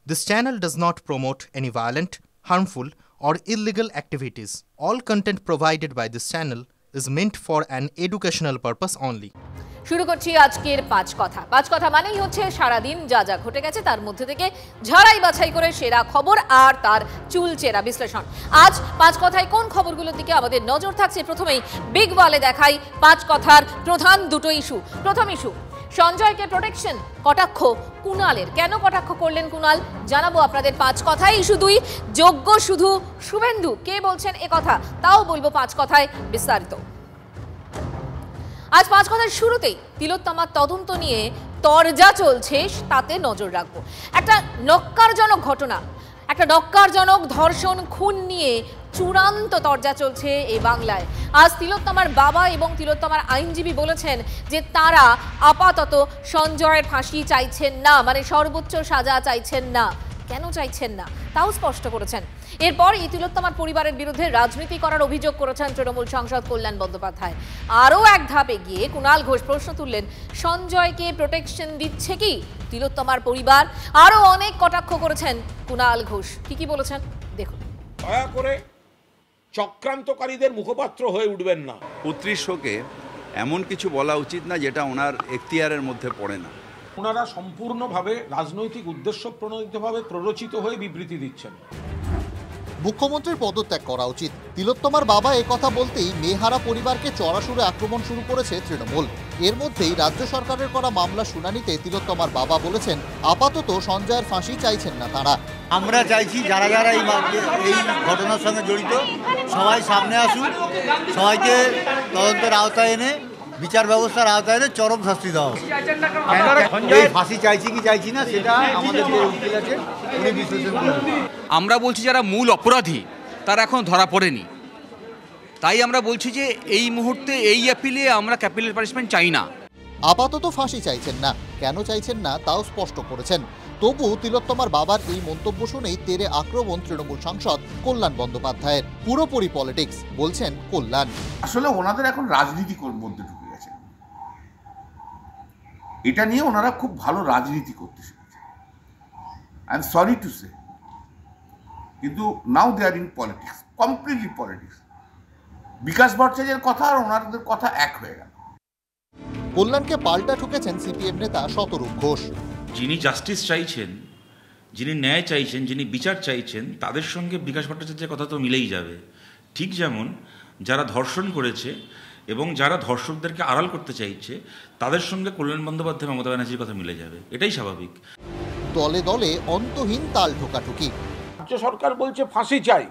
This channel does not promote any violent, harmful, or illegal activities. All content provided by this channel is meant for an educational purpose only. শুরু করছি আজকের পাঁচ কথা মানেই হচ্ছে সারাদিন যা যা ঘটে গেছে তার মধ্যে থেকে ঝাড়াই বাছাই করে সেরা খবর আর তার চুলচেরা বিশ্লেষণ। আজ পাঁচ কথায় কোন খবরগুলোর দিকে আমাদের নজর থাকছে, প্রথমেই বিগ ওয়ালে দেখাই পাঁচ কথার প্রধান দুটো ইস্যু। প্রথম ইস্যু, সঞ্জয়কে প্রোটেকশন, কটাক্ষ কুণালের। কেন কটাক্ষ করলেন কুণাল জানাবো আপনাদের পাঁচ কথায়। ইস্যু দুই, যোগ্য শুধু শুভেন্দু, কে বলছেন এ কথা তাও বলবো পাঁচ কথায় বিস্তারিত। আজ পাঁচ কথার শুরুতেই তিলোত্তমার তদন্ত নিয়ে তরজা চলছে, তাতে নজর রাখবো। একটা নক্কারজনক ঘটনা, একটা নক্কারজনক ধর্ষণ খুন নিয়ে চূড়ান্ত তরজা চলছে এই বাংলায়। আজ তিলোত্তমার বাবা এবং তিলোত্তমার আইনজীবী বলেছেন যে তারা আপাতত সঞ্জয়ের ফাঁসি চাইছেন না, মানে সর্বোচ্চ সাজা চাইছেন না। কেন চাইছেন না তাও স্পষ্ট করেছেন। এরপর এই তিলোত্তমার পরিবারের বিরুদ্ধে রাজনীতি করার অভিযোগ করেছেন তৃণমূল সাংসদ কল্যাণ বন্দ্যোপাধ্যায়। আরও এক ধাপে গিয়ে কুণাল ঘোষ প্রশ্ন তুললেন, সঞ্জয়কে প্রোটেকশন দিচ্ছে কি তিলোত্তমার পরিবার? আরও অনেক কটাক্ষ করেছেন কুণাল ঘোষ। কি বলেছেন দেখুন। দয়া করে চক্রান্তকারীদের মুখপাত্র হয়ে উঠবেন না। পুত্রীর শোকে এমন কিছু বলা উচিত না যেটা ওনার এখতিয়ারের মধ্যে পড়ে না। ওনারা সম্পূর্ণভাবে রাজনৈতিক উদ্দেশ্য প্রণোদিতভাবে প্ররোচিত হয়ে বিবৃতি দিচ্ছেন। মুখ্যমন্ত্রীর পদত্যাগ করা উচিত, তিলোত্তমার বাবা একথা বলতেই মেহারা পরিবারকে চড়াশুরে আক্রমণ শুরু করেছে তৃণমূল। এর মধ্যেই রাজ্য সরকারের করা মামলা শুনানিতে তিলোত্তমার বাবা বলেছেন আপাতত সঞ্জয়ের ফাঁসি চাইছেন না তারা। আমরা চাইছি যারা যারা এই ঘটনার সঙ্গে জড়িত সবাই সামনে আসুন, সবাইকে তদন্তের আওতায় এনে বিচার ব্যবস্থার আওতায় এনে চরম শাস্তি দেওয়া। ফাঁসি চাইছি কি চাইছি না সেটা আমাদের যে উকিল আছে উনি বিশ্লেষণ করবেন। আমরা বলছি যারা মূল অপরাধী তারা এখন ধরা পড়েনি, তাই আমরা বলছি যে এই মুহূর্তে এই অ্যাপিলে আমরা ক্যাপিটাল পানিশমেন্ট চাই না। আপাতত ফাঁসি চাইছেন না, কেন চাইছেন না তাও স্পষ্ট করেছেন। তবু তিলোত্তমার বাবার এই মন্তব্য শুনেই তেরে আক্রমণ তৃণমূল সাংসদ কল্যাণ বন্দ্যোপাধ্যায়ের। পুরোপুরি পলিটিক্স বলছেন কল্যাণ। আসলে ওনাদের এখন রাজনীতি মধ্যে ঢুকে গেছে, এটা নিয়ে ওনারা খুব ভালো রাজনীতি করতে শিখেছে। I am sorry to say, কিন্তু নাও দে আর ইন পলিটিক্স, কমপ্লিটলি পলিটিক্স। বিকাশ ভট্টাচার্যের কথা আর ওনাদের কথা এক হয়ে গেল। কল্যাণকে পাল্টা ঠুকেছেন সিপিএম নেতা শতরূপ ঘোষ। যিনি জাস্টিস চাইছেন, যিনি ন্যায় চাইছেন, যিনি বিচার চাইছেন, তাদের সঙ্গে বিকাশ ভট্টাচার্যের কথা তো মিলেই যাবে। ঠিক যেমন যারা ধর্ষণ করেছে এবং যারা ধর্ষকদেরকে আড়াল করতে চাইছে তাদের সঙ্গে কল্যাণ বন্দ্যোপাধ্যায় মমতা ব্যানার্জির কথা মিলে যাবে, এটাই স্বাভাবিক। দলে দলে অন্তহীন তাল ঠোকাঠুকি। রাজ্য সরকার বলছে ফাঁসি চাই,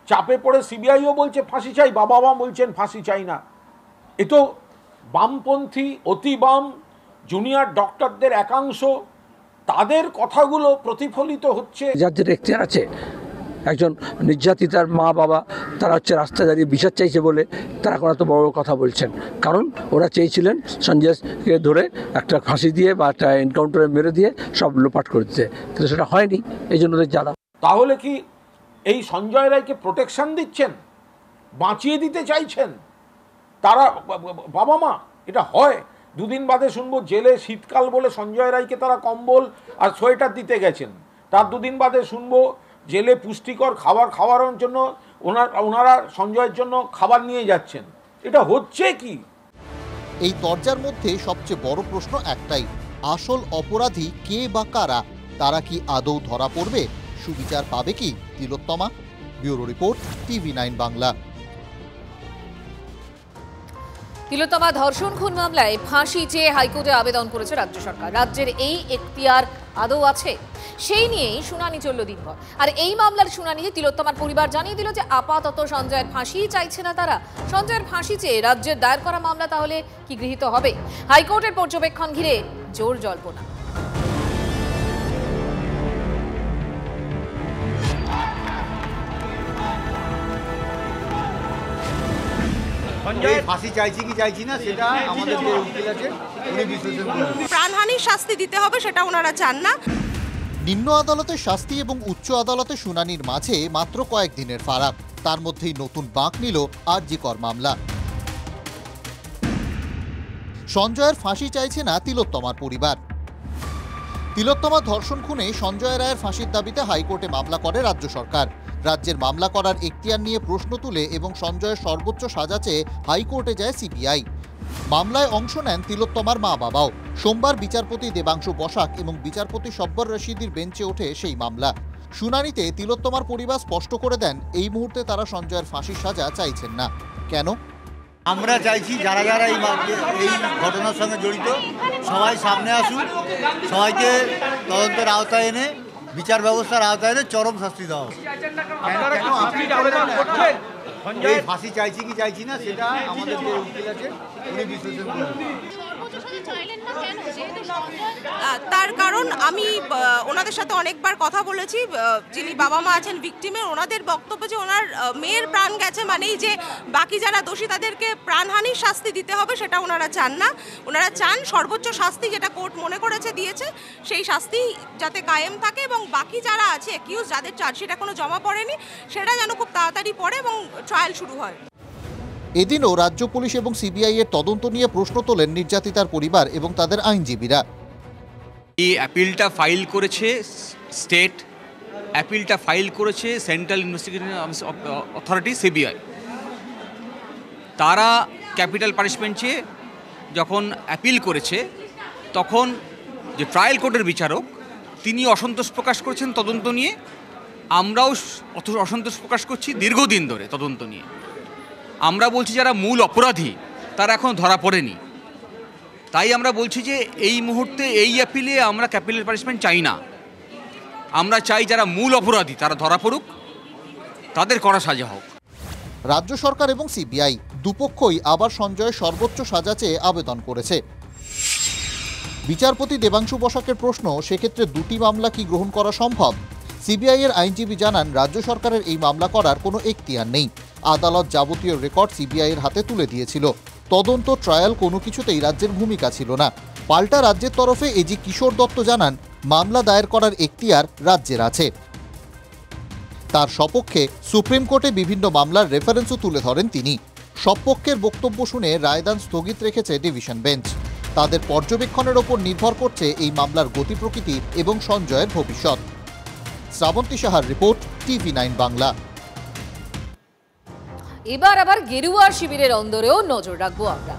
চাপে পড়ে সিবিআইও বলছে ফাঁসি চাই, বাবা মা বলছেন ফাঁসি চাই না। এ তো বামপন্থী, অতি বাম জুনিয়র ডক্টরদের একাংশ, তাদের কথাগুলো প্রতিফলিত হচ্ছে। যাদের এখতিয়ার আছে, একজন নির্যাতিতার মা বাবা তারা হচ্ছে রাস্তায় দাঁড়িয়ে বিচার চাইছে বলে তারা কোনো এত বড় কথা বলছেন। কারণ ওরা চেয়েছিলেন সঞ্জয়কে ধরে একটা ফাঁসি দিয়ে বা একটা এনকাউন্টারে মেরে দিয়ে সব লোপাট করে দিতে, কিন্তু সেটা হয়নি। এই জন্য যারা তাহলে কি এই সঞ্জয় রায়কে প্রোটেকশন দিচ্ছেন, বাঁচিয়ে দিতে চাইছেন তারা বাবা মা? এটা হয়? দুদিন বাদে শুনবো জেলে শীতকাল বলে সঞ্জয় রায়কে তারা কম্বল আর সোয়েটার দিতে গেছেন। তার দুদিন বাদে শুনবো জেলে পুষ্টিকর খাবার খাওয়ানোর জন্য ওনারা সঞ্জয়ের জন্য খাবার নিয়ে যাচ্ছেন। এটা হচ্ছে কি? এই তরজার মধ্যে সবচেয়ে বড় প্রশ্ন একটাই, আসল অপরাধী কে বা কারা? তারা কি আদৌ ধরা পড়বে? সুবিচার পাবে কি Tilottama? Bureau report, TV9 Bangla. Tilottama ধর্ষণ খুন মামলায় ফাঁসি চেয়ে হাইকোর্টে আবেদন করেছে রাজ্য সরকার। রাজ্যের এই এখতিয়ার আদৌ আছে? সেই নিয়েই শুনানি চলল দিনভর। আর এই মামলার শুনানিতে তিলোত্তমার পরিবার জানিয়ে দিল যে আপাতত সঞ্জয়ের ফাঁসি চাইছে না তারা। সঞ্জয়ের ফাঁসি চেয়ে রাজ্যের দায়ের করা মামলা তাহলে কি গৃহীত হবে? হাইকোর্টের পর্যবেক্ষণ ঘিরে জোর জল্পনা। ফাঁসি চাইছি কি চাইছি না সেটা আমাদের যে উকিল আছে উনি বিশ্লেষণ করবেন। প্রাণহানির শাস্তি দিতে হবে সেটা ওনারা চান না। নিম্ন আদালতের শাস্তি এবং উচ্চ আদালতে শুনানির মাঝে মাত্র কয়েকদিনের ফারাক, তার মধ্যেই নতুন বাঁক নিল আরজিকর মামলা। সঞ্জয়ের ফাঁসি চাইছে না তিলোত্তমার পরিবার। তিলোত্তমা ধর্ষণ খুনে সঞ্জয় রায়ের ফাঁসির দাবিতে হাইকোর্টে মামলা করে রাজ্য সরকার। রাজ্যের মামলা করার এখতিয়ার নিয়ে প্রশ্ন তুলে এবং সঞ্জয়ের সর্বোচ্চ সাজা চেয়ে হাইকোর্টে যায় সিবিআই। মামলায় অংশ নেন তিলোত্তমার মা বাবাও। সোমবার বিচারপতি দেবাংশু বসাক এবং বিচারপতি সব্বর রশিদির বেঞ্চে ওঠে সেই মামলা। শুনানিতে তিলোত্তমার পরিবার স্পষ্ট করে দেন এই মুহূর্তে তারা সঞ্জয়ের ফাঁসির সাজা চাইছেন না। কেন? আমরা চাইছি যারা যারা এই ঘটনার সঙ্গে জড়িত সবাই সামনে আসুক, সবাইকে তদন্তের আওতায় এনে বিচার ব্যবস্থার আওতায় এনে চরম শাস্তি দেওয়া হোক। এই ফাঁসি চাইছি কি চাইছি না সেটা আমাদের যে উকিল আছে উনি বিশ্লেষণ করবেন। তার কারণ আমি ওনাদের সাথে অনেকবার কথা বলেছি, যিনি বাবা মা আছেন ভিকটিমের, ওনাদের বক্তব্য যে ওনার মেয়ের প্রাণ গেছে মানেই যে বাকি যারা দোষী তাদেরকে প্রাণহানির শাস্তি দিতে হবে সেটা ওনারা চান না। ওনারা চান সর্বোচ্চ শাস্তি যেটা কোর্ট মনে করেছে দিয়েছে সেই শাস্তি যাতে কায়েম থাকে এবং বাকি যারা আছে অ্যাকিউজ যাদের চার্জশিট এখনো জমা পড়েনি সেটা যেন খুব তাড়াতাড়ি পড়ে এবং ট্রায়াল শুরু হয়। এদিনও রাজ্য পুলিশ এবং সিবিআই এর তদন্ত নিয়ে প্রশ্ন তোলেন নির্যাতিতার পরিবার এবং তাদের আইনজীবীরা। এই অ্যাপিলটা ফাইল করেছে স্টেট, অ্যাপিলটা ফাইল করেছে সেন্ট্রাল ইনভেস্টিগেশন অথরিটি সিবিআই। তারা ক্যাপিটাল পানিশমেন্ট চেয়ে যখন অ্যাপিল করেছে তখন যে ট্রায়াল কোর্টের বিচারক তিনি অসন্তোষ প্রকাশ করেছেন তদন্ত নিয়ে। আমরাও অসন্তোষ প্রকাশ করছি দীর্ঘদিন ধরে তদন্ত নিয়ে। আমরা বলছি যারা মূল অপরাধী তারা এখন ধরা পড়েনি, তাই আমরা বলছি যে এই মুহূর্তে এই অ্যাপিলে আমরা ক্যাপিটাল পানিশমেন্ট চাই না। আমরা চাই যারা মূল অপরাধী তারা ধরা পড়ুক, তাদের কড়া সাজা হোক। রাজ্য সরকার এবং সিবিআই দুপক্ষই আবার সঞ্জয়ের সর্বোচ্চ সাজা চেয়ে আবেদন করেছে। বিচারপতি দেবাংশু বসাকের প্রশ্ন, সেক্ষেত্রে দুটি মামলা কি গ্রহণ করা সম্ভব? সিবিআই এর আইনজীবী জানান রাজ্য সরকারের এই মামলা করার কোনো এখতিয়ার নেই। আদালত যাবতীয় রেকর্ড সিবিআই এর হাতে তুলে দিয়েছিল। তদন্ত ট্রায়াল কোনো কিছুতেই রাজ্যের ভূমিকা ছিল না। পাল্টা রাজ্যের তরফে এজি কিশোর দত্ত জানান মামলা দায়ের করার এখতিয়ার রাজ্যের আছে। তার সপক্ষে সুপ্রিম কোর্টে বিভিন্ন মামলার রেফারেন্সও তুলে ধরেন তিনি। সব পক্ষের বক্তব্য শুনে রায়দান স্থগিত রেখেছে ডিভিশন বেঞ্চ। তাদের পর্যবেক্ষণের ওপর নির্ভর করছে এই মামলার গতি প্রকৃতি এবং সঞ্জয়ের ভবিষ্যৎ। শ্রাবন্তী সাহার রিপোর্ট, TV9 বাংলা। এবার আবার গেরুয়া শিবিরের অন্দরেও নজর রাখবো আমরা।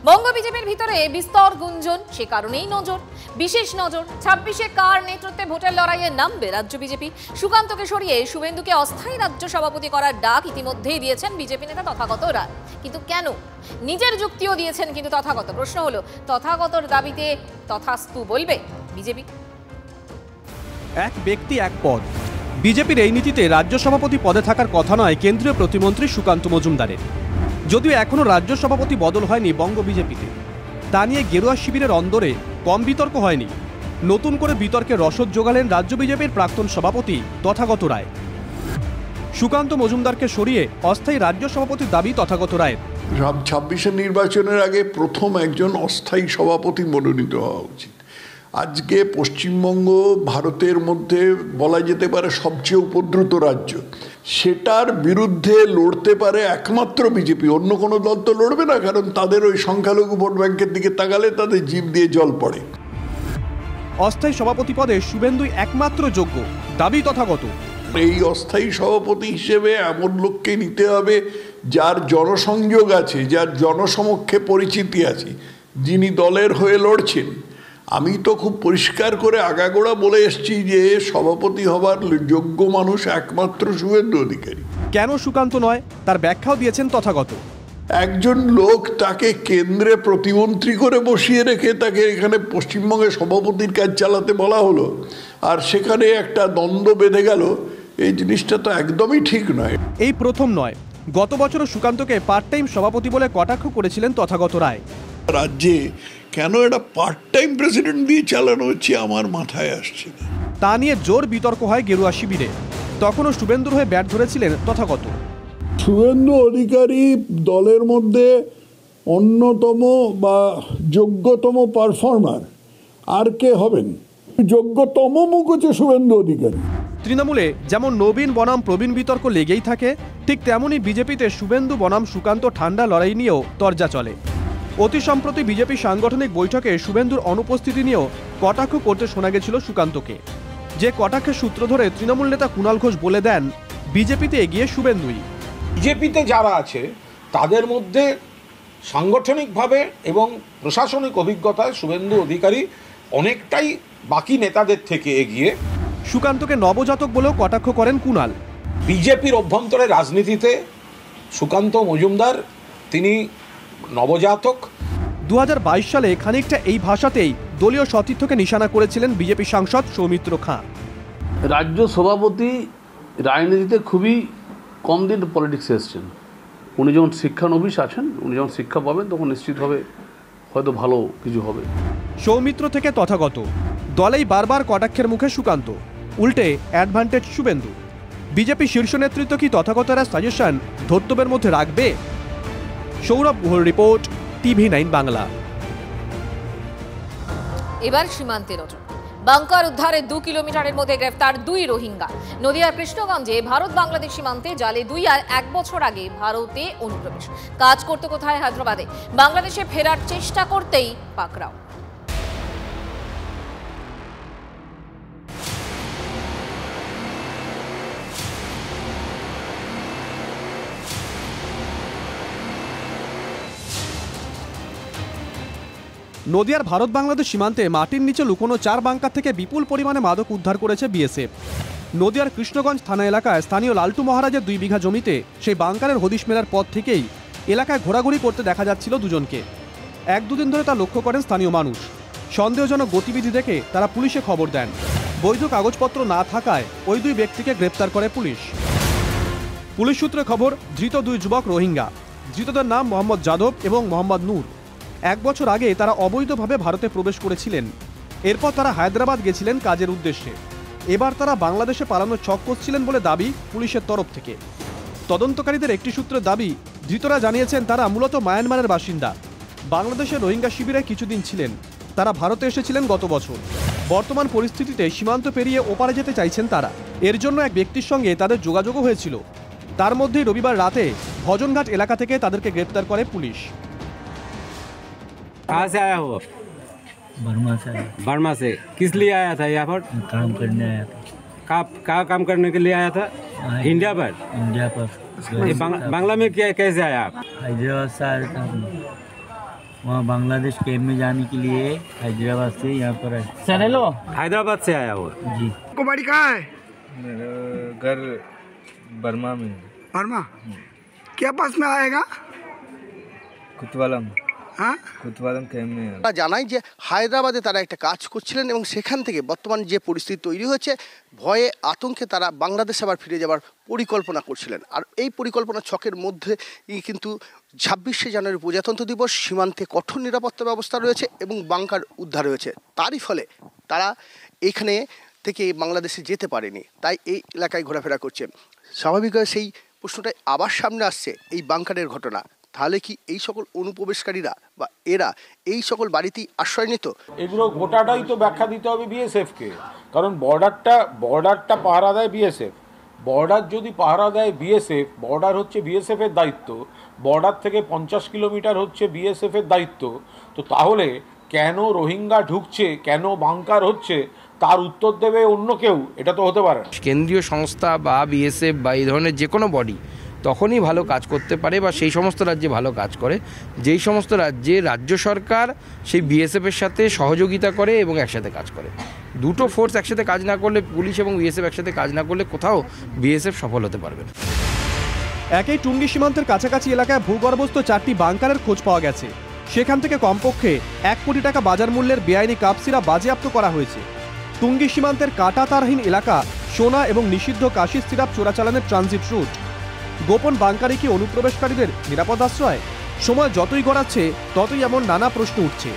বঙ্গ বিজেপির ভিতরে বিস্তর গুঞ্জন, সে কারণেই বিশেষ নজর 26-এ কার নেতৃত্বে ভোটের লড়াইয়ে নামবে রাজ্য বিজেপি। সুকান্তকে সরিয়ে শুভেন্দুকে অস্থায়ী রাজ্য সভাপতি করার ডাক ইতিমধ্যেই দিয়েছেন বিজেপি নেতা তথাগত রায়। কিন্তু কেন? নিজের যুক্তিও দিয়েছেন কিন্তু তথাগত। প্রশ্ন হলো, তথাগতর দাবিতে তথাস্তু বলবে বিজেপি? এক ব্যক্তি এক পদ, বিজেপির এই নীতিতে রাজ্য সভাপতি পদে থাকার কথা নয় কেন্দ্রীয় প্রতিমন্ত্রী সুকান্ত মজুমদারের। যদিও এখনও রাজ্য সভাপতি বদল হয়নি বঙ্গ বিজেপিতে, তা নিয়ে গেরুয়া শিবিরের অন্দরে কম বিতর্ক হয়নি। নতুন করে বিতর্কে রসদ জোগালেন রাজ্য বিজেপির প্রাক্তন সভাপতি তথাগত রায়। সুকান্ত মজুমদারকে সরিয়ে অস্থায়ী রাজ্য সভাপতির দাবি তথাগত রায়ের। 26-এর নির্বাচনের আগে প্রথম একজন অস্থায়ী সভাপতি মনোনীত হওয়া উচিত। আজকে পশ্চিমবঙ্গ ভারতের মধ্যে বলা যেতে পারে সবচেয়ে উপদ্রুত রাজ্য। সেটার বিরুদ্ধে লড়তে পারে একমাত্র বিজেপি, অন্য কোনো দল তো লড়বে না, কারণ তাদের ওই সংখ্যালঘু ভোট ব্যাংকের দিকে তাকালে তাদের জিভ দিয়ে জল পড়ে। অস্থায়ী সভাপতি পদে শুভেন্দুই একমাত্র যোগ্য, দাবি তথাগত। এই অস্থায়ী সভাপতি হিসেবে এমন লোককে নিতে হবে যার জনসংযোগ আছে, যার জনসমক্ষে পরিচিতি আছে, যিনি দলের হয়ে লড়ছেন। আমি তো খুব পরিষ্কার করে আগাগোড়া বলে এসেছি যে সভাপতি হবার যোগ্য মানুষ একমাত্র শুভেন্দু অধিকারী। কেন সুকান্ত নয় তার ব্যাখ্যাও দিয়েছেন তথাগত। একজন লোক তাকে কেন্দ্রে প্রতিমন্ত্রী করে বসিয়ে রেখে তাকে এখানে পশ্চিমবঙ্গে সভাপতির কাজ চালাতে বলা হলো, আর সেখানে একটা দ্বন্দ্ব বেঁধে গেল, এই জিনিসটা তো একদমই ঠিক নয়। এই প্রথম নয়, গত বছরও সুকান্তকে পার্ট টাইম সভাপতি বলে কটাক্ষ করেছিলেন তথাগত রায়। রাজ্যে কেন এটা পার্ট টাইম প্রেসিডেন্ট দিয়ে চালানো হচ্ছে আমার মাথায় আসছে না। তা নিয়ে জোর বিতর্ক হয় গেরুয়া শিবিরে। তখনও শুভেন্দুর হয়ে ব্যাট ধরেছিলেন তথাগত। শুভেন্দু অধিকারী দলের মধ্যে অন্যতম বা যোগ্যতম পারফর্মার, আর কে হবেন? যোগ্যতম মুখ হচ্ছে শুভেন্দু অধিকারী। তৃণমূলে যেমন নবীন বনাম প্রবীণ বিতর্ক লেগেই থাকে, ঠিক তেমনই বিজেপিতে শুভেন্দু বনাম সুকান্ত ঠান্ডা লড়াই নিয়েও তরজা চলে। অতি সম্প্রতি বিজেপি সাংগঠনিক বৈঠকে শুভেন্দুর অনুপস্থিতি নিয়েও কটাক্ষ করতে শোনা গেছিল সুকান্তকে, যে কটাক্ষের সূত্র ধরে তৃণমূল নেতা কুণাল ঘোষ বলে দেন বিজেপিতে এগিয়ে শুভেন্দুই। বিজেপিতে যারা আছে তাদের মধ্যে সাংগঠনিকভাবে এবং প্রশাসনিক অভিজ্ঞতায় শুভেন্দু অধিকারী অনেকটাই বাকি নেতাদের থেকে এগিয়ে। সুকান্তকে নবজাতক বলেও কটাক্ষ করেন কুণাল। বিজেপির অভ্যন্তরে রাজনীতিতে সুকান্ত মজুমদার তিনি নবজাতক। 2022 সালে খানিকটা এই ভাষাতেই দলীয় সতীর্থকে নিশানা করেছিলেন বিজেপি সাংসদ সৌমিত্র খাঁ। রাজ্য সভাপতি রাজনীতিতে খুবই কম দিন পলিটিক্সে এসছেন। উনি যখন শিক্ষানবিশ আছেন, উনি যখন শিক্ষা পাবেন তখন নিশ্চিতভাবে হয়তো ভালো কিছু হবে। সৌমিত্র থেকে তথাগত দলেই বারবার কটাক্ষের মুখে সুকান্ত, উল্টে অ্যাডভান্টেজ শুভেন্দু। বিজেপি শীর্ষ নেতৃত্ব কি তথাগতরা সাজেশন ধর্তব্যের মধ্যে রাখবে? সৌরভ গুহর রিপোর্ট, TV9 বাংলা। এবার সীমান্তে নজর। বাংকার উদ্ধারে 2 কিলোমিটারের মধ্যে গ্রেফতার 2 রোহিঙ্গা। নদিয়ার কৃষ্ণগঞ্জে ভারত বাংলাদেশ সীমান্তে জালে 2 আর 1 বছর আগে ভারতে অনুপ্রবেশ। কাজ করতে কোথায় হায়দ্রাবাদে, বাংলাদেশে ফেরার চেষ্টা করতেই পাকড়াও। নদিয়ার ভারত বাংলাদেশ সীমান্তে মাটির নিচে লুকোনো 4 বাংকার থেকে বিপুল পরিমাণে মাদক উদ্ধার করেছে বিএসএফ। নদিয়ার কৃষ্ণগঞ্জ থানা এলাকায় স্থানীয় লালটু মহারাজের 2 বিঘা জমিতে সেই বাংকারের হদিশ মেলার পর থেকেই এলাকায় ঘোরাঘুরি করতে দেখা যাচ্ছিল দুজনকে। 1-2 দিন ধরে তা লক্ষ্য করেন স্থানীয় মানুষ। সন্দেহজনক গতিবিধি দেখে তারা পুলিশে খবর দেন। বৈধ কাগজপত্র না থাকায় ওই 2 ব্যক্তিকে গ্রেপ্তার করে পুলিশ। পুলিশ সূত্রে খবর, ধৃত 2 যুবক রোহিঙ্গা। ধৃতদের নাম মোহাম্মদ যাদব এবং মোহাম্মদ নূর। 1 বছর আগে তারা অবৈধভাবে ভারতে প্রবেশ করেছিলেন। এরপর তারা হায়দ্রাবাদ গেছিলেন কাজের উদ্দেশ্যে। এবার তারা বাংলাদেশে পালানোর ছক করছিলেন বলে দাবি পুলিশের তরফ থেকে। তদন্তকারীদের একটি সূত্রের দাবি, ধৃতরা জানিয়েছেন তারা মূলত মায়ানমারের বাসিন্দা। বাংলাদেশের রোহিঙ্গা শিবিরে কিছুদিন ছিলেন। তারা ভারতে এসেছিলেন গত বছর। বর্তমান পরিস্থিতিতে সীমান্ত পেরিয়ে ওপারে যেতে চাইছেন তারা। এর জন্য এক ব্যক্তির সঙ্গে তাদের যোগাযোগও হয়েছিল। তার মধ্যেই রবিবার রাতে ভজনঘাট এলাকা থেকে তাদেরকে গ্রেপ্তার করে পুলিশ। कहाँ से आया हो? बर्मा से। बर्मा से किस लिए आया था यहाँ पर? काम करने आया था। कहाँ काम करने के लिए आया था? इंडिया पर। इंडिया पर। बांग्ला में क्या कैसे आया आप? हैदराबाद से आया था। वहाँ बांग्लादेश कैंप में जाने के लिए हैदराबाद से यहाँ पर आया। सर हेलो, हैदराबाद से आया हो? जी। कुमारी कहाँ है? मेरा घर बर्मा में। बर्मा क्या पास में आएगा? कुतवालम। জানায় যে হায়দ্রাবাদে তারা একটা কাজ করছিলেন এবং সেখান থেকে বর্তমান যে পরিস্থিতি তৈরি হয়েছে, ভয়ে আতঙ্কে তারা বাংলাদেশে আবার ফিরে যাওয়ার পরিকল্পনা করছিলেন। আর এই পরিকল্পনা ছকের মধ্যে কিন্তু 26শে জানুয়ারি প্রজাতন্ত্র দিবস, সীমান্তে কঠোর নিরাপত্তা ব্যবস্থা রয়েছে এবং বাংকার উদ্ধার হয়েছে। তারই ফলে তারা এখানে থেকে বাংলাদেশে যেতে পারেনি, তাই এই এলাকায় ঘোরাফেরা করছে। স্বাভাবিকভাবে সেই প্রশ্নটাই আবার সামনে আসছে, এই বাংকারের ঘটনা। তাহলে কি এই সকল অনুপ্রবেশকারীরা বা এরা এই সকল বাড়িতেই আশ্রয় নিত? এগুলো গোটাটাই তো ব্যাখ্যা দিতে হবে বিএসএফকে, কারণ বর্ডারটা পাহারা দেয় বিএসএফ। বর্ডার যদি পাহারা দেয় বিএসএফ, বর্ডার হচ্ছে বিএসএফের দায়িত্ব, বর্ডার থেকে 50 কিলোমিটার হচ্ছে বিএসএফের দায়িত্ব। তো তাহলে কেন রোহিঙ্গা ঢুকছে, কেন বাংকার হচ্ছে, তার উত্তর দেবে অন্য কেউ? এটা তো হতে পারে না। কেন্দ্রীয় সংস্থা বা বিএসএফ বা এই ধরনের যে কোনো বডি তখনই ভালো কাজ করতে পারে, বা সেই সমস্ত রাজ্যে ভালো কাজ করে যেই সমস্ত রাজ্যে রাজ্য সরকার সেই বিএসএফের সাথে সহযোগিতা করে এবং একসাথে কাজ করে। দুটো ফোর্স একসাথে কাজ না করলে, পুলিশ এবং বিএসএফ একসাথে কাজ না করলে কোথাও বিএসএফ সফল হতে পারবে না। একই টুঙ্গি সীমান্তের কাছাকাছি এলাকায় ভূগর্ভস্থ 4টি বাংকারের খোঁজ পাওয়া গেছে। সেখান থেকে কমপক্ষে 1 কোটি টাকা বাজার মূল্যের বেআইনি কাপসিরা বাজেয়াপ্ত করা হয়েছে। টুঙ্গি সীমান্তের কাঁটাতারহীন এলাকা সোনা এবং নিষিদ্ধ কাশির সিরাপ চোরাচালানের ট্রানজিট রুট। গোপন বাংকারে কি অনুপ্রবেশকারীদের নিরাপদ আশ্রয়? সময় যতই গড়াচ্ছে ততই এমন নানা প্রশ্ন উঠছে।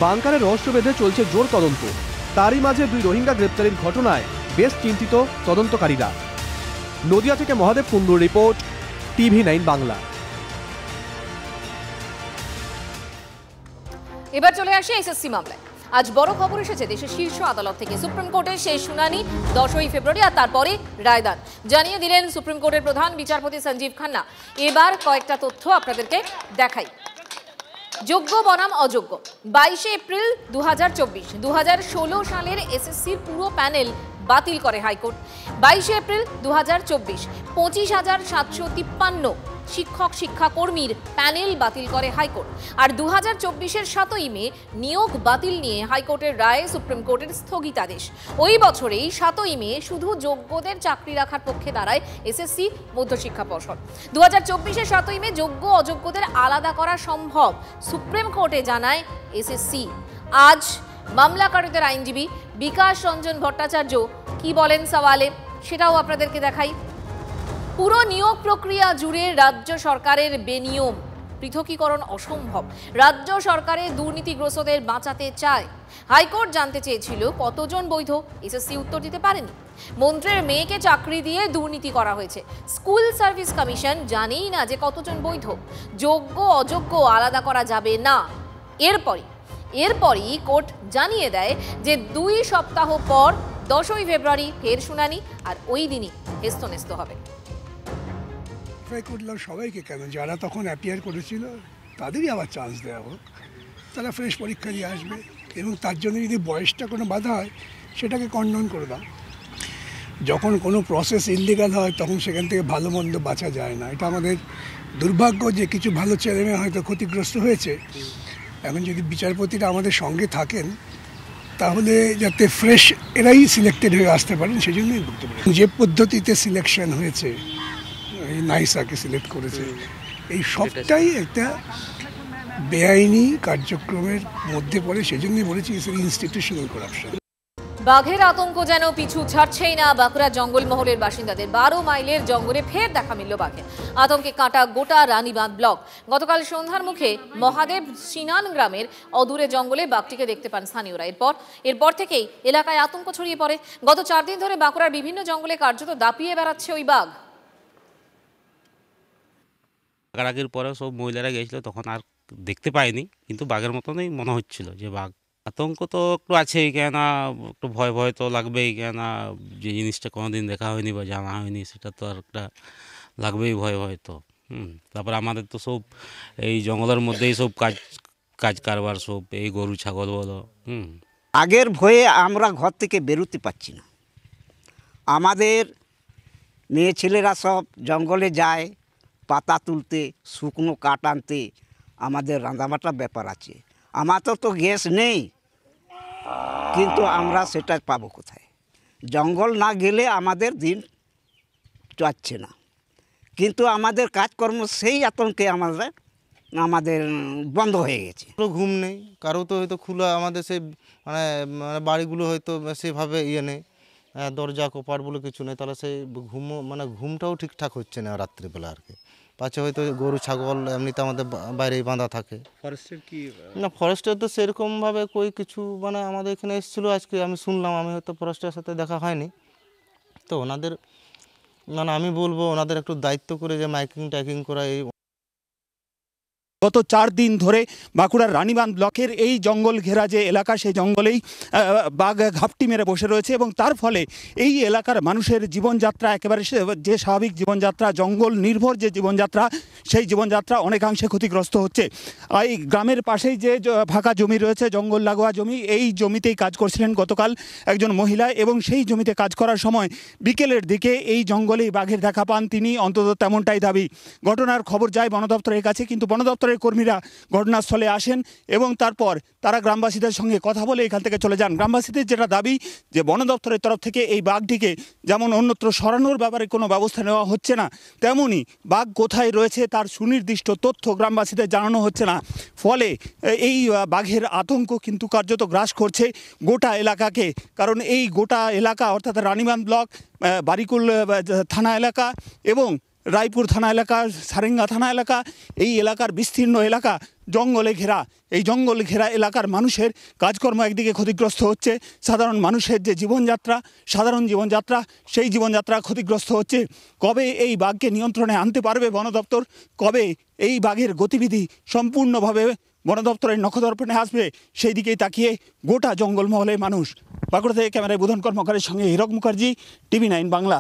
বাংকারের রহস্য বেঁধে চলছে জোর তদন্ত। তারই মাঝে 2 রোহিঙ্গা গ্রেপ্তারির ঘটনায় বেশ চিন্তিত তদন্তকারীরা। নদিয়া থেকে মহাদেব কুণ্ডুর রিপোর্ট, TV9 বাংলা। এবার চলে আসে এসএসসি মামলায়। আজ বড় খবর এসেছে দেশের শীর্ষ আদালত থেকে। সুপ্রিম কোর্টের শেষ শুনানি 10ই ফেব্রুয়ারি, আর তারপরে রায়দান জানিয়ে দিলেন সুপ্রিম কোর্টের প্রধান বিচারপতি সঞ্জীব খান্না। এবার কয়েকটা তথ্য আপনাদেরকে দেখাই। যোগ্য বনাম অযোগ্য। 22 এপ্রিল 2024 2016 সালের এসএসসির পুরো প্যানেল বাতিল করে হাইকোর্ট। 22 এপ্রিল 2024 25,753 শিক্ষক শিক্ষাকর্মীর প্যানেল বাতিল করে হাইকোর্ট। আর 2024-এর 7ই মে নিয়োগ বাতিল নিয়ে হাইকোর্টের রায়ে সুপ্রিম কোর্টের স্থগিতাদেশ। ওই বছরেই 7ই মে শুধু যোগ্যদের চাকরি রাখার পক্ষে দাঁড়ায় এসএসসি মধ্যশিক্ষা পর্ষদ। 2024-এর 7ই মে যোগ্য অযোগ্যদের আলাদা করা সম্ভব, সুপ্রিম কোর্টে জানায় এসএসসি। আজ মামলাকারীদের আইনজীবী বিকাশ রঞ্জন ভট্টাচার্য কি বলেন সওয়ালে, সেটাও আপনাদেরকে দেখাই। পুরো নিয়োগ প্রক্রিয়া জুড়ে রাজ্য সরকারের বেনিয়ম, পৃথকীকরণ অসম্ভব। রাজ্য সরকারের দুর্নীতিগ্রস্তদের বাঁচাতে চায়। হাইকোর্ট জানতে চেয়েছিল কতজন বৈধ, এসএসসি উত্তর দিতে পারেনি। মন্ত্রীর মেয়েকে চাকরি দিয়ে দুর্নীতি করা হয়েছে, স্কুল সার্ভিস কমিশন জানেই না যে কতজন বৈধ। যোগ্য অযোগ্য আলাদা করা যাবে না। এরপরই কোর্ট জানিয়ে দেয় যে 2 সপ্তাহ পর 10ই ফেব্রুয়ারি ফের শুনানি, আর ওই দিনই হেস্তনেস্ত হবে। করলাম সবাইকে, কেন যারা তখন অ্যাপিয়ার করেছিল তাদেরই আবার চান্স দেওয়া হোক, তারা ফ্রেশ পরীক্ষা দিয়ে আসবে, এবং তার জন্য যদি বয়সটা কোনো বাধা হয় সেটাকে কন্ডন করে দাও। যখন কোনো প্রসেস ইললিগাল হয় তখন সেখান থেকে ভালো মন্দ বাঁচা যায় না। এটা আমাদের দুর্ভাগ্য যে কিছু ভালো ছেলেমেয়ে হয়তো ক্ষতিগ্রস্ত হয়েছে। এখন যদি বিচারপতিরা আমাদের সঙ্গে থাকেন তাহলে যাতে ফ্রেশ এরাই সিলেক্টেড হয়ে আসতে পারেন, সেই জন্যই বলতে পারেন। যে পদ্ধতিতে সিলেকশন হয়েছে, এই নাইসাকে সিলেক্ট করেছে, এই সবটাই একটা বেআইনি কার্যক্রমের মধ্যে পড়ে। সেই জন্যই বলেছি ইনস্টিটিউশনাল করাপশন। বাঘের আতঙ্ক যেন পিছু ছাড়ছেই না বাঁকুড়া জঙ্গলমহলের বাসিন্দাদের। 12 মাইলের জঙ্গলে ফের দেখা মিলল বাঘের। আতঙ্কে কাঁটা গোটা রানীবাঁধ ব্লক। গতকাল সন্ধ্যার মুখে মহাদেব সিনান গ্রামের অদূরে জঙ্গলে বাঘটিকে দেখতে পান স্থানীয়রা। এরপর থেকেই এলাকায় আতঙ্ক ছড়িয়ে পড়ে। গত 4 দিন ধরে বাঁকুড়ার বিভিন্ন জঙ্গলে কার্যত দাপিয়ে বেড়াচ্ছে ওই বাঘ। আগের পরে সব মহিলারা গিয়েছিল, তখন আর দেখতে পাইনি, কিন্তু বাঘের মতনই মনে হচ্ছিল যে বাঘ। আতঙ্ক তো একটু আছেই, কেন একটু ভয় তো লাগবেই, কেন যে জিনিসটা কোনোদিন দেখা হয়নি বা জানা হয়নি, সেটা তো আর একটা লাগবেই ভয় তো। তারপর আমাদের তো সব এই জঙ্গলের মধ্যেই সব কাজ কারবার, সব এই গরু ছাগল বলো। আগের ভয়ে আমরা ঘর থেকে বেরোতে পারছি না। আমাদের মেয়ে ছেলেরা সব জঙ্গলে যায় পাতা তুলতে, শুকনো কাঠ আনতে। আমাদের রান্নাবাটা ব্যাপার আছে। আমাদের তো গ্যাস নেই, কিন্তু আমরা সেটা পাবো কোথায়? জঙ্গল না গেলে আমাদের দিন যাচ্ছে না। কিন্তু আমাদের কাজকর্ম সেই আতঙ্কে আমাদের বন্ধ হয়ে গেছে। ঘুম নেই কারো, তো হয়তো খোলা আমাদের সেই মানে বাড়িগুলো হয়তো সেভাবে নেই, দরজা কপাট বলে কিছু নেই, তাহলে সেই ঘুমটাও ঠিকঠাক হচ্ছে না রাত্রিবেলা আর কি। পাচ্ছে হয়তো গরু ছাগল এমনিতে আমাদের বাইরেই বাঁধা থাকে। ফরেস্টের কি না, ফরেস্টের তো সেরকমভাবে কিছু আমাদের এখানে এসেছিলো আজকে, আমি শুনলাম, আমি হয়তো ফরেস্টের সাথে দেখা হয়নি। তো ওনাদের আমি বলবো ওনাদের একটু দায়িত্ব করে যে মাইকিং টাইকিং করা। এই গত 4 দিন ধরে বাঁকুড়ার রানীবাঁধ ব্লকের এই জঙ্গল ঘেরা যে এলাকা, সেই জঙ্গলেই বাঘ ঘাপটি মেরে বসে রয়েছে, এবং তার ফলে এই এলাকার মানুষের জীবনযাত্রা একেবারে যে স্বাভাবিক জীবনযাত্রা, জঙ্গল নির্ভর যে জীবনযাত্রা, সেই জীবনযাত্রা অনেকাংশে ক্ষতিগ্রস্ত হচ্ছে। এই গ্রামের পাশেই যে ফাঁকা জমি রয়েছে, জঙ্গল লাগোয়া জমি, এই জমিতেই কাজ করছিলেন গতকাল একজন মহিলা, এবং সেই জমিতে কাজ করার সময় বিকেলের দিকে এই জঙ্গলেই বাঘের দেখা পান তিনি, অন্তত তেমনটাই দাবি। ঘটনার খবর যায় বন দপ্তরের কাছে, কিন্তু বন দপ্তরের কর্মীরা ঘটনাস্থলে আসেন এবং তারপর তারা গ্রামবাসীদের সঙ্গে কথা বলে এখান থেকে চলে যান। গ্রামবাসীদের যেটা দাবি যে বন দপ্তরের তরফ থেকে এই বাঘটিকে যেমন অন্যত্র সরানোর ব্যাপারে কোনো ব্যবস্থা নেওয়া হচ্ছে না, তেমনি বাঘ কোথায় রয়েছে তার সুনির্দিষ্ট তথ্য গ্রামবাসীদের জানানো হচ্ছে না। ফলে এই বাঘের আতঙ্ক কিন্তু কার্যত গ্রাস করছে গোটা এলাকাকে। কারণ এই গোটা এলাকা অর্থাৎ রানীবাঁধ ব্লক, বারিকুল থানা এলাকা এবং রায়পুর থানা এলাকা, সারেঙ্গা থানা এলাকা, এই এলাকার বিস্তীর্ণ এলাকা জঙ্গলে ঘেরা। এই জঙ্গল ঘেরা এলাকার মানুষের কাজকর্ম একদিকে ক্ষতিগ্রস্ত হচ্ছে, সাধারণ মানুষের যে জীবনযাত্রা, সাধারণ জীবনযাত্রা, সেই জীবনযাত্রা ক্ষতিগ্রস্ত হচ্ছে। কবে এই বাঘকে নিয়ন্ত্রণে আনতে পারবে বন দপ্তর, কবে এই বাঘের গতিবিধি সম্পূর্ণভাবে বন দপ্তরের নখদর্পণে আসবে, সেই দিকেই তাকিয়ে গোটা জঙ্গলমহলের মানুষ। বাঁকুড়া থেকে ক্যামেরায় বুধন কর্মকারের সঙ্গে হীরক মুখার্জি, TV9 বাংলা।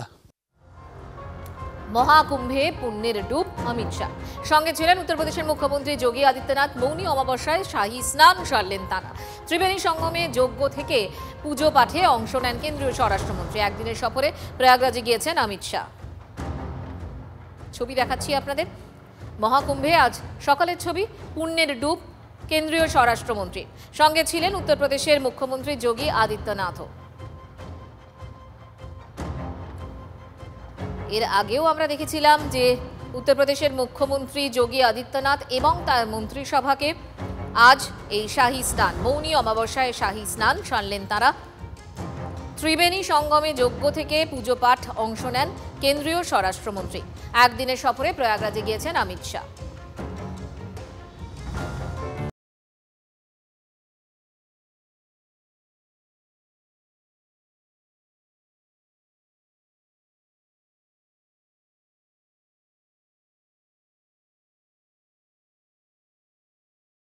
মহাকুম্ভে পুণ্যের ডুব অমিত শাহ। সঙ্গে ছিলেন উত্তরপ্রদেশের মুখ্যমন্ত্রী যোগী আদিত্যনাথ। মৌনী অমাবস্যায় শাহী স্নান সারলেন তারা। ত্রিবেণী সঙ্গমে যজ্ঞ থেকে পুজো পাঠে অংশ নেন কেন্দ্রীয় স্বরাষ্ট্রমন্ত্রী। একদিনের সফরে প্রয়াগরাজে গিয়েছেন অমিত শাহ। ছবি দেখাচ্ছি আপনাদের। মহাকুম্ভে আজ সকালের ছবি, পুণ্যের ডুব কেন্দ্রীয় স্বরাষ্ট্রমন্ত্রী। সঙ্গে ছিলেন উত্তরপ্রদেশের মুখ্যমন্ত্রী যোগী আদিত্যনাথও। এর আগেও আমরা দেখেছিলাম যে উত্তরপ্রদেশের মুখ্যমন্ত্রী যোগী আদিত্যনাথ এবং তার মন্ত্রিসভাকে আজ এই শাহী স্নান, মৌনী অমাবস্যায় শাহী স্নান সারলেন তারা। ত্রিবেণী সঙ্গমে যজ্ঞ থেকে পুজো পাঠ অংশ নেন কেন্দ্রীয় স্বরাষ্ট্রমন্ত্রী। একদিনের সফরে প্রয়াগরাজে গিয়েছেন অমিত শাহ।